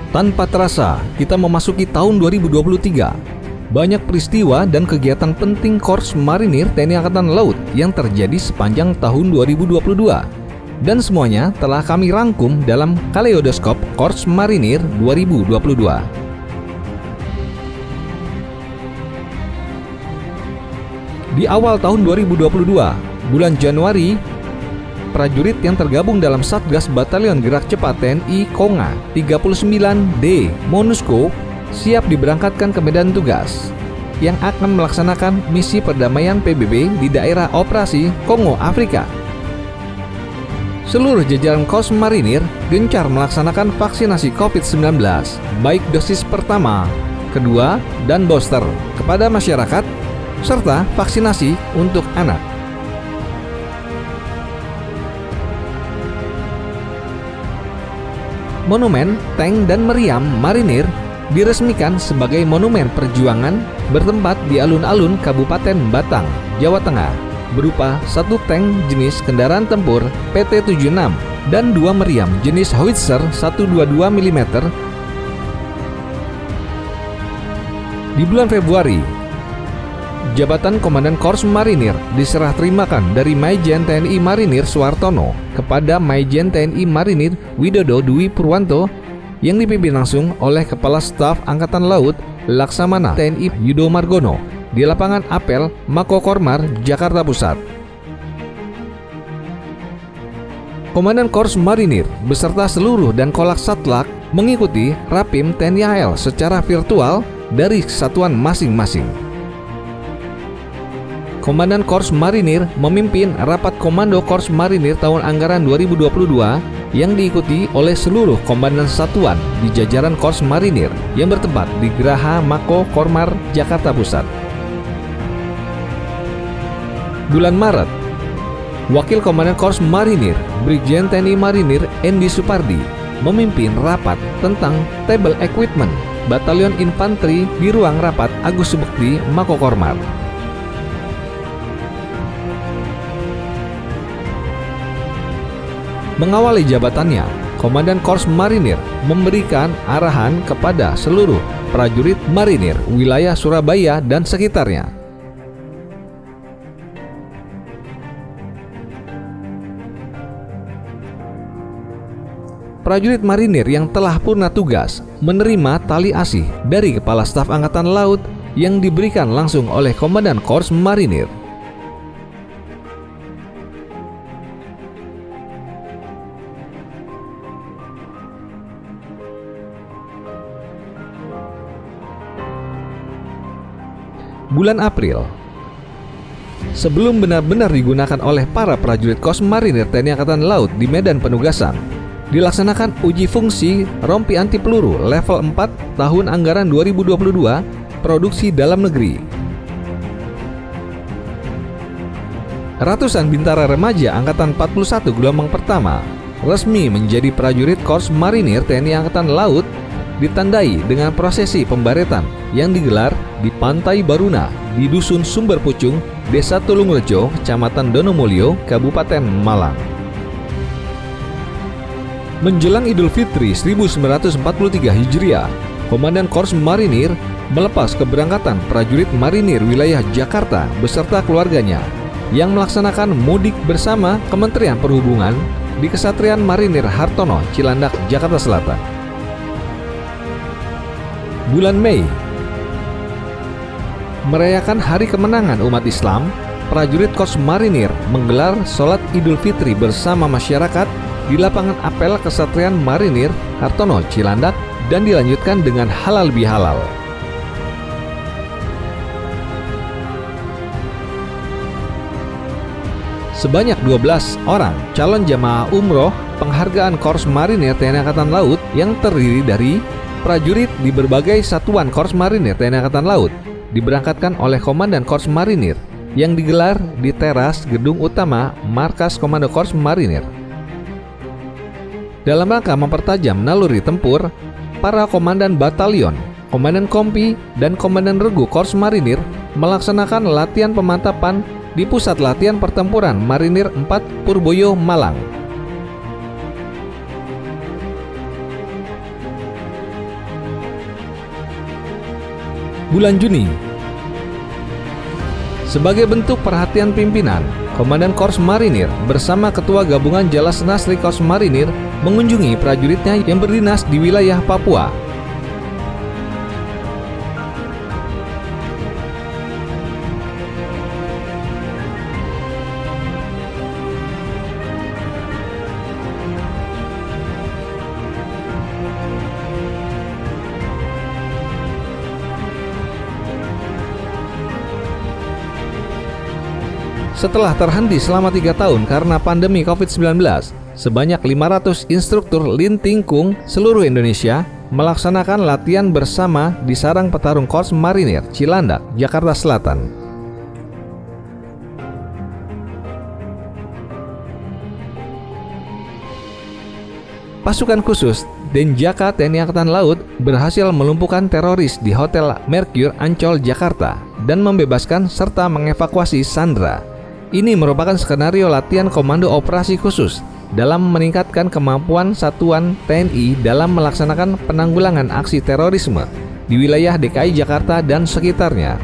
Tanpa terasa, kita memasuki tahun 2023. Banyak peristiwa dan kegiatan penting Korps Marinir TNI Angkatan Laut yang terjadi sepanjang tahun 2022. Dan semuanya telah kami rangkum dalam Kaleidoskop Korps Marinir 2022. Di awal tahun 2022, bulan Januari, prajurit yang tergabung dalam Satgas Batalion Gerak Cepat TNI Konga 39D MONUSCO siap diberangkatkan ke medan tugas yang akan melaksanakan misi perdamaian PBB di daerah operasi Kongo, Afrika. Seluruh jajaran Korps Marinir gencar melaksanakan vaksinasi COVID-19, baik dosis pertama, kedua, dan booster kepada masyarakat, serta vaksinasi untuk anak. Monumen Tank dan Meriam Marinir diresmikan sebagai monumen perjuangan bertempat di alun-alun Kabupaten Batang, Jawa Tengah, berupa satu tank jenis kendaraan tempur PT-76 dan dua meriam jenis howitzer 122 mm. Di bulan Februari, jabatan Komandan Korps Marinir diserah terimakan dari Maijen TNI Marinir Suartono kepada Maijen TNI Marinir Widodo Dwi Purwanto yang dipimpin langsung oleh Kepala Staf Angkatan Laut Laksamana TNI Yudo Margono di lapangan apel Mako Kormar, Jakarta Pusat. Komandan Korps Marinir beserta seluruh dan kolak satlak mengikuti Rapim TNI AL secara virtual dari kesatuan masing-masing. Komandan Korps Marinir memimpin rapat Komando Korps Marinir tahun anggaran 2022 yang diikuti oleh seluruh komandan satuan di jajaran Korps Marinir yang bertempat di Geraha Mako Kormar, Jakarta Pusat. Bulan Maret, Wakil Komandan Korps Marinir Brigjen TNI Marinir Endi Supardi memimpin rapat tentang Table Equipment Batalion Infanteri di ruang rapat Agus Subekti, Mako Kormar. Mengawali jabatannya, Komandan Korps Marinir memberikan arahan kepada seluruh prajurit marinir wilayah Surabaya dan sekitarnya. Prajurit marinir yang telah purna tugas menerima tali asih dari Kepala Staf Angkatan Laut yang diberikan langsung oleh Komandan Korps Marinir. Bulan April, sebelum benar-benar digunakan oleh para prajurit Korps Marinir TNI Angkatan Laut di medan penugasan, dilaksanakan uji fungsi rompi anti peluru level 4 tahun anggaran 2022 produksi dalam negeri. Ratusan bintara remaja Angkatan 41 gelombang pertama resmi menjadi prajurit Korps Marinir TNI Angkatan Laut, ditandai dengan prosesi pembaretan yang digelar di Pantai Baruna di Dusun Sumber Pucung, Desa Tulungrejo, Kecamatan Donomulyo, Kabupaten Malang. Menjelang Idul Fitri 1943 Hijriah, Komandan Korps Marinir melepas keberangkatan prajurit marinir wilayah Jakarta beserta keluarganya yang melaksanakan mudik bersama Kementerian Perhubungan di Kesatrian Marinir Hartono, Cilandak, Jakarta Selatan. Bulan Mei, merayakan Hari Kemenangan umat Islam, prajurit Korps Marinir menggelar sholat Idul Fitri bersama masyarakat di lapangan apel Kesatrian Marinir Hartono, Cilandak, dan dilanjutkan dengan halal bihalal. Sebanyak 12 orang calon jamaah umroh penghargaan Korps Marinir TNI Angkatan Laut yang terdiri dari prajurit di berbagai satuan Korps Marinir TNI Angkatan Laut diberangkatkan oleh Komandan Korps Marinir yang digelar di teras gedung utama Markas Komando Korps Marinir. Dalam rangka mempertajam naluri tempur, para komandan batalion, komandan kompi, dan komandan regu Korps Marinir melaksanakan latihan pemantapan di Pusat Latihan Pertempuran Marinir 4 Purboyo, Malang. bulan Juni. Sebagai bentuk perhatian pimpinan, Komandan Korps Marinir bersama Ketua Gabungan Jalas Nasri Korps Marinir mengunjungi prajuritnya yang berdinas di wilayah Papua. Setelah terhenti selama 3 tahun karena pandemi COVID-19, sebanyak 500 instruktur Lintingkung seluruh Indonesia melaksanakan latihan bersama di Sarang Petarung Korps Marinir Cilandak, Jakarta Selatan. Pasukan khusus Denjaka TNI Angkatan Laut berhasil melumpuhkan teroris di Hotel Mercure Ancol, Jakarta dan membebaskan serta mengevakuasi sandera. Ini merupakan skenario latihan komando operasi khusus dalam meningkatkan kemampuan satuan TNI dalam melaksanakan penanggulangan aksi terorisme di wilayah DKI Jakarta dan sekitarnya.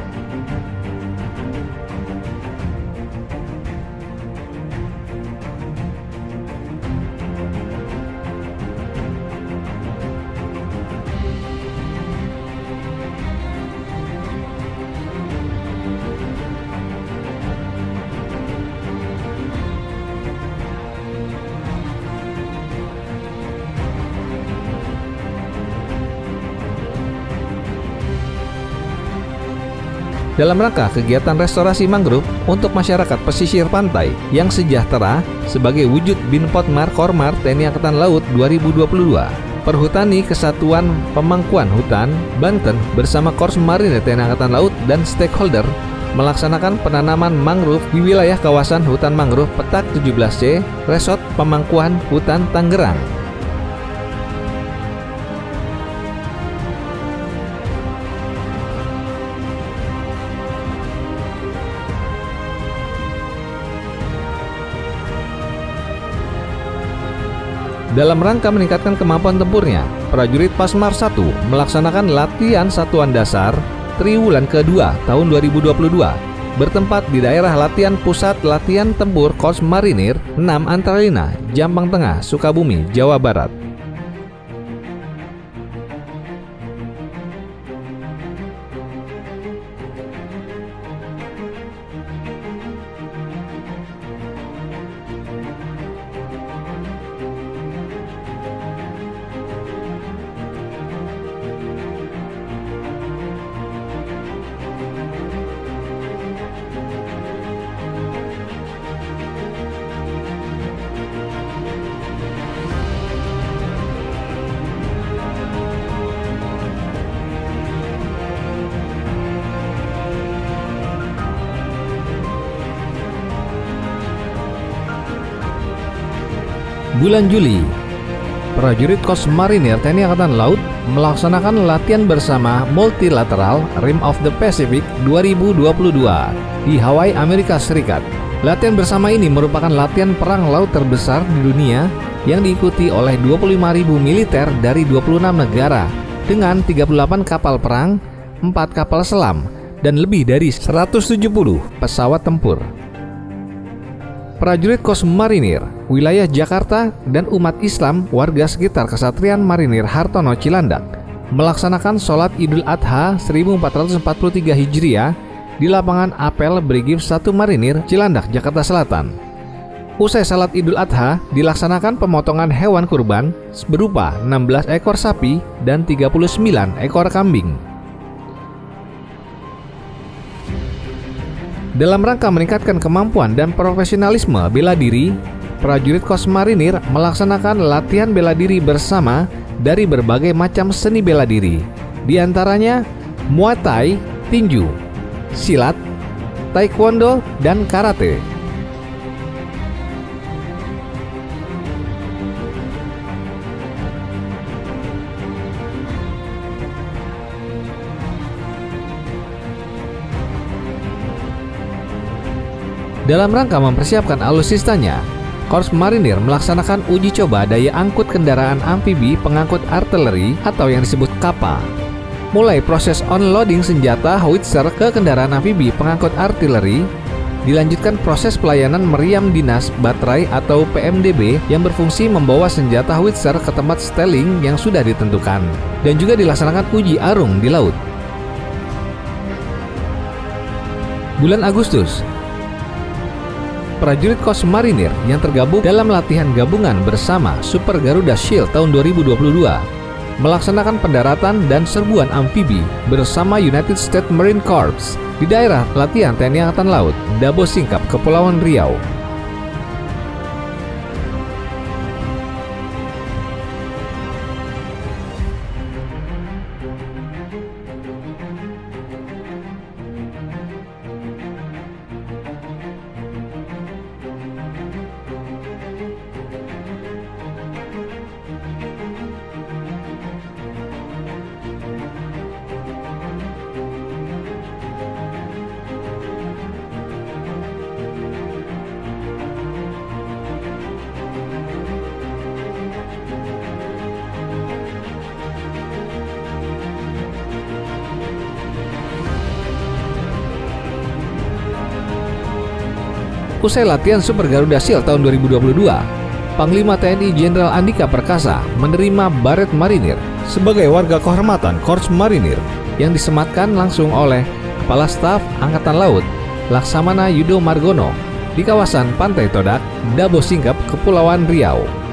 Dalam rangka kegiatan restorasi mangrove untuk masyarakat pesisir pantai yang sejahtera sebagai wujud Binpotmar Kormar TNI Angkatan Laut 2022, Perhutani Kesatuan Pemangkuan Hutan Banten bersama Korps Marinir TNI Angkatan Laut dan stakeholder melaksanakan penanaman mangrove di wilayah kawasan hutan mangrove Petak 17C, Resort Pemangkuan Hutan Tangerang. Dalam rangka meningkatkan kemampuan tempurnya, prajurit Pasmar 1 melaksanakan latihan satuan dasar triwulan kedua tahun 2022 bertempat di daerah latihan Pusat Latihan Tempur Korps Marinir 6 Antarlina, Jampang Tengah, Sukabumi, Jawa Barat. Bulan Juli, prajurit Korps Marinir TNI Angkatan Laut melaksanakan latihan bersama Multilateral Rim of the Pacific 2022 di Hawaii, Amerika Serikat. Latihan bersama ini merupakan latihan perang laut terbesar di dunia yang diikuti oleh 25.000 militer dari 26 negara dengan 38 kapal perang, 4 kapal selam, dan lebih dari 170 pesawat tempur. Prajurit Korps Marinir, wilayah Jakarta, dan umat Islam warga sekitar Kesatrian Marinir Hartono Cilandak melaksanakan sholat Idul Adha 1443 Hijriah di lapangan apel Brigif 1 Marinir Cilandak, Jakarta Selatan. Usai salat Idul Adha, dilaksanakan pemotongan hewan kurban berupa 16 ekor sapi dan 39 ekor kambing. Dalam rangka meningkatkan kemampuan dan profesionalisme bela diri, prajurit Korps Marinir melaksanakan latihan bela diri bersama dari berbagai macam seni bela diri, di antaranya Muay Thai, tinju, silat, taekwondo, dan karate. Dalam rangka mempersiapkan alutsistanya, Korps Marinir melaksanakan uji coba daya angkut kendaraan amfibi pengangkut artileri atau yang disebut KAPA. mulai proses unloading senjata howitzer ke kendaraan amfibi pengangkut artileri, dilanjutkan proses pelayanan meriam dinas baterai atau PMDB yang berfungsi membawa senjata howitzer ke tempat stelling yang sudah ditentukan, dan juga dilaksanakan uji arung di laut. Bulan Agustus, prajurit Korps Marinir yang tergabung dalam latihan gabungan bersama Super Garuda Shield tahun 2022 melaksanakan pendaratan dan serbuan amfibi bersama United States Marine Corps di daerah latihan TNI Angkatan Laut, Dabo Singkap, Kepulauan Riau. Usai latihan Super Garuda Shield tahun 2022, Panglima TNI Jenderal Andika Perkasa menerima Baret Marinir sebagai warga kehormatan Korps Marinir yang disematkan langsung oleh Kepala Staf Angkatan Laut Laksamana Yudo Margono di kawasan Pantai Todak, Dabo Singkap, Kepulauan Riau.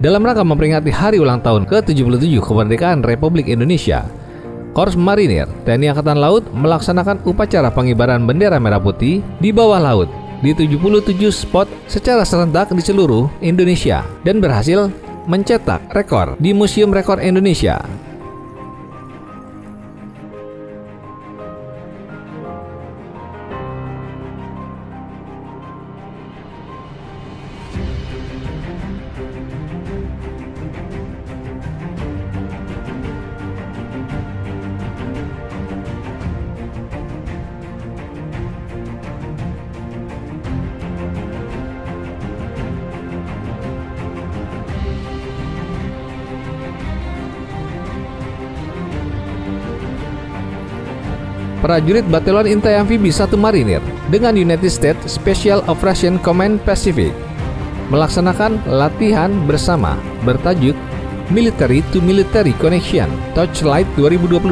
Dalam rangka memperingati hari ulang tahun ke-77 kemerdekaan Republik Indonesia, Korps Marinir TNI Angkatan Laut melaksanakan upacara pengibaran bendera merah putih di bawah laut di 77 spot secara serentak di seluruh Indonesia dan berhasil mencetak rekor di Museum Rekor Indonesia. Prajurit Batalion Intai Amfibi 1 Marinir dengan United States Special Operations Command Pacific melaksanakan latihan bersama bertajuk Military to Military Connection Torchlight 2022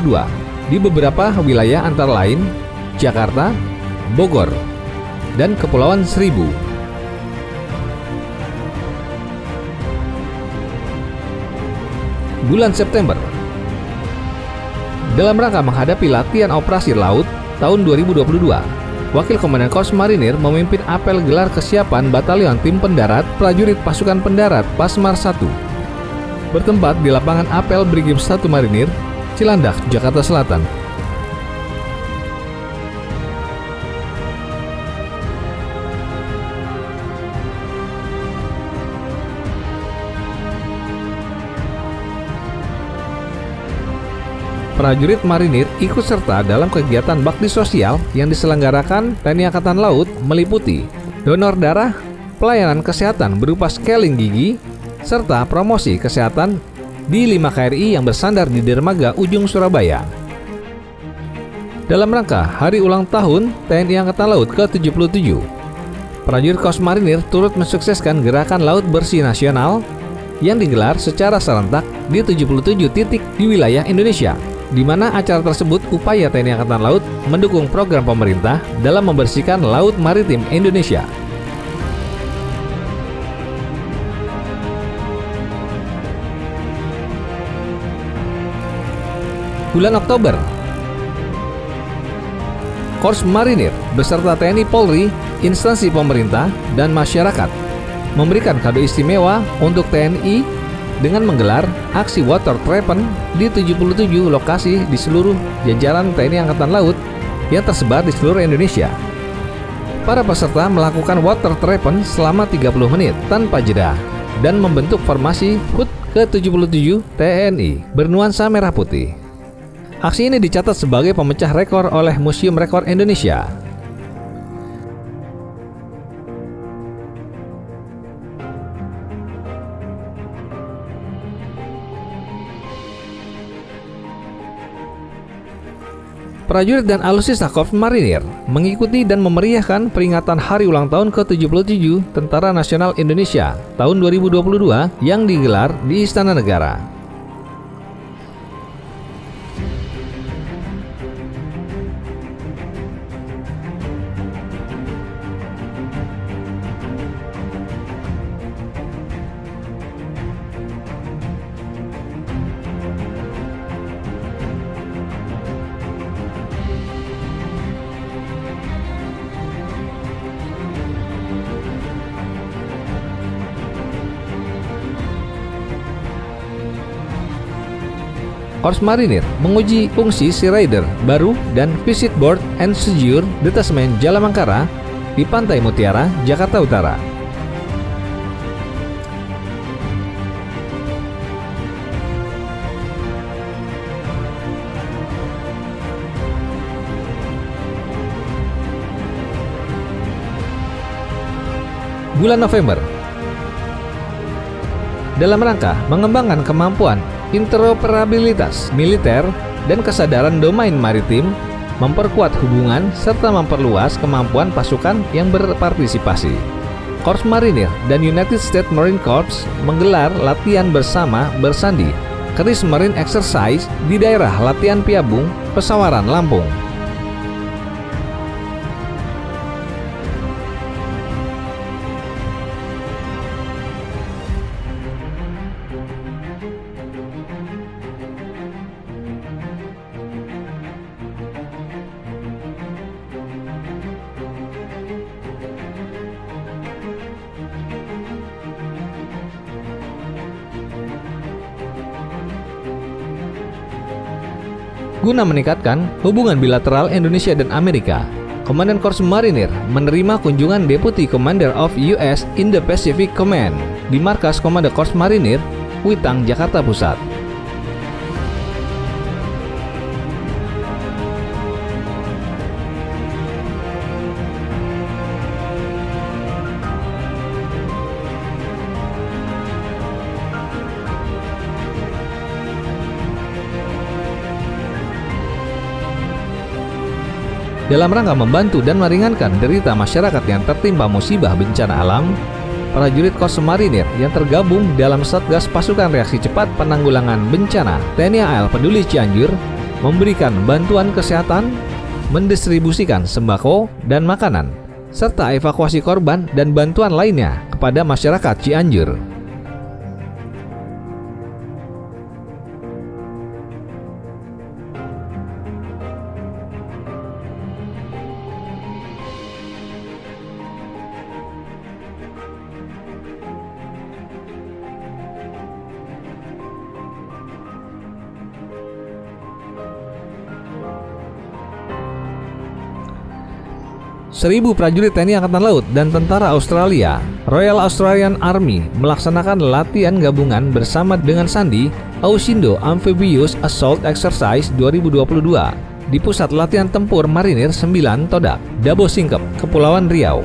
di beberapa wilayah antara lain Jakarta, Bogor, dan Kepulauan Seribu. Bulan September, dalam rangka menghadapi latihan operasi laut tahun 2022, Wakil Komandan Korps Marinir memimpin apel gelar kesiapan Batalion Tim Pendarat Prajurit Pasukan Pendarat Pasmar 1 bertempat di lapangan apel Brigim 1 Marinir, Cilandak, Jakarta Selatan. Prajurit Marinir ikut serta dalam kegiatan bakti sosial yang diselenggarakan TNI Angkatan Laut meliputi donor darah, pelayanan kesehatan berupa scaling gigi, serta promosi kesehatan di 5 KRI yang bersandar di dermaga Ujung Surabaya. Dalam rangka Hari Ulang Tahun TNI Angkatan Laut ke-77, prajurit Korps Marinir turut mensukseskan Gerakan Laut Bersih Nasional yang digelar secara serentak di 77 titik di wilayah Indonesia, di mana acara tersebut upaya TNI Angkatan Laut mendukung program pemerintah dalam membersihkan laut maritim Indonesia. Bulan Oktober, Korps Marinir beserta TNI Polri, instansi pemerintah, dan masyarakat memberikan kado istimewa untuk TNI dengan menggelar aksi water treatment di 77 lokasi di seluruh jajaran TNI Angkatan Laut yang tersebar di seluruh Indonesia. Para peserta melakukan water treatment selama 30 menit tanpa jeda dan membentuk formasi HUT ke-77 TNI bernuansa merah putih. Aksi ini dicatat sebagai pemecah rekor oleh Museum Rekor Indonesia. Prajurit dan alutsista Korps Marinir mengikuti dan memeriahkan peringatan Hari Ulang Tahun ke-77 Tentara Nasional Indonesia tahun 2022 yang digelar di Istana Negara. Korps Marinir menguji fungsi Sea Raider baru dan Visit Board and Seizure Detachment Jalamangkara di Pantai Mutiara, Jakarta Utara. Bulan November, dalam rangka mengembangkan kemampuan interoperabilitas militer dan kesadaran domain maritim, memperkuat hubungan serta memperluas kemampuan pasukan yang berpartisipasi. Korps Marinir dan United States Marine Corps menggelar latihan bersama bersandi Keris Marine Exercise di daerah latihan Piabung, Pesawaran, Lampung. Guna meningkatkan hubungan bilateral Indonesia dan Amerika, Komandan Korps Marinir menerima kunjungan Deputy Commander of US Indo-Pacific Command di Markas Komando Korps Marinir, Kuitang, Jakarta Pusat. Dalam rangka membantu dan meringankan derita masyarakat yang tertimpa musibah bencana alam, prajurit Korps Marinir yang tergabung dalam Satgas Pasukan Reaksi Cepat Penanggulangan Bencana TNI AL Peduli Cianjur memberikan bantuan kesehatan, mendistribusikan sembako dan makanan, serta evakuasi korban dan bantuan lainnya kepada masyarakat Cianjur. Seribu prajurit TNI Angkatan Laut dan Tentara Australia, Royal Australian Army, melaksanakan latihan gabungan bersama dengan Sandi Ausindo Amphibious Assault Exercise 2022 di Pusat Latihan Tempur Marinir 9 Todak, Dabo Singkep, Kepulauan Riau.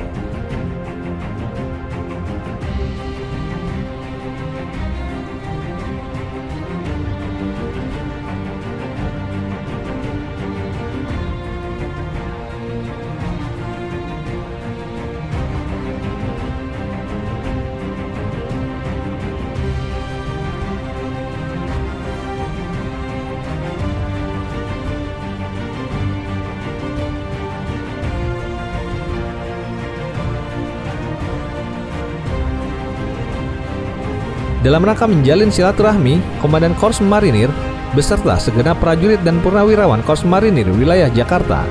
Dalam rangka menjalin silaturahmi, Komandan Korps Marinir beserta segenap prajurit dan purnawirawan Korps Marinir wilayah Jakarta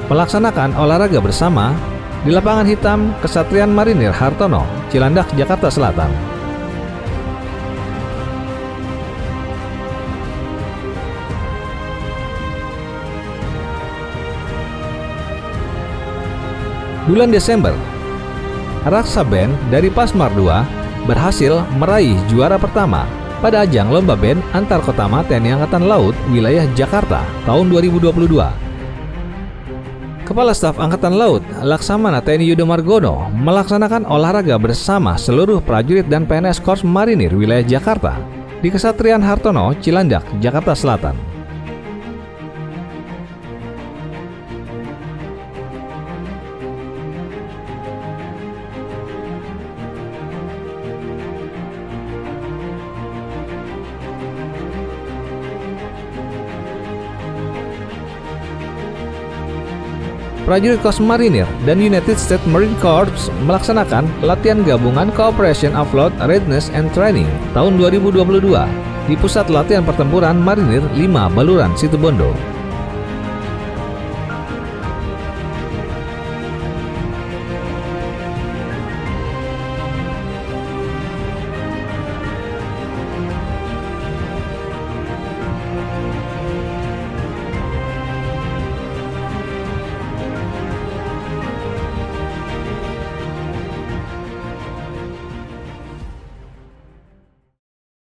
melaksanakan olahraga bersama di Lapangan Hitam Kesatrian Marinir Hartono, Cilandak, Jakarta Selatan. Bulan Desember, Raksa Band dari Pasmar II berhasil meraih juara pertama pada ajang Lomba Band Antar Kotama TNI Angkatan Laut wilayah Jakarta tahun 2022. Kepala Staf Angkatan Laut Laksamana TNI Yudo Margono melaksanakan olahraga bersama seluruh prajurit dan PNS Korps Marinir wilayah Jakarta di Kesatrian Hartono, Cilandak, Jakarta Selatan. Prajurit Korps Marinir dan United States Marine Corps melaksanakan latihan gabungan Cooperation Offload Readiness and Training tahun 2022 di Pusat Latihan Pertempuran Marinir 5 Baluran, Situbondo.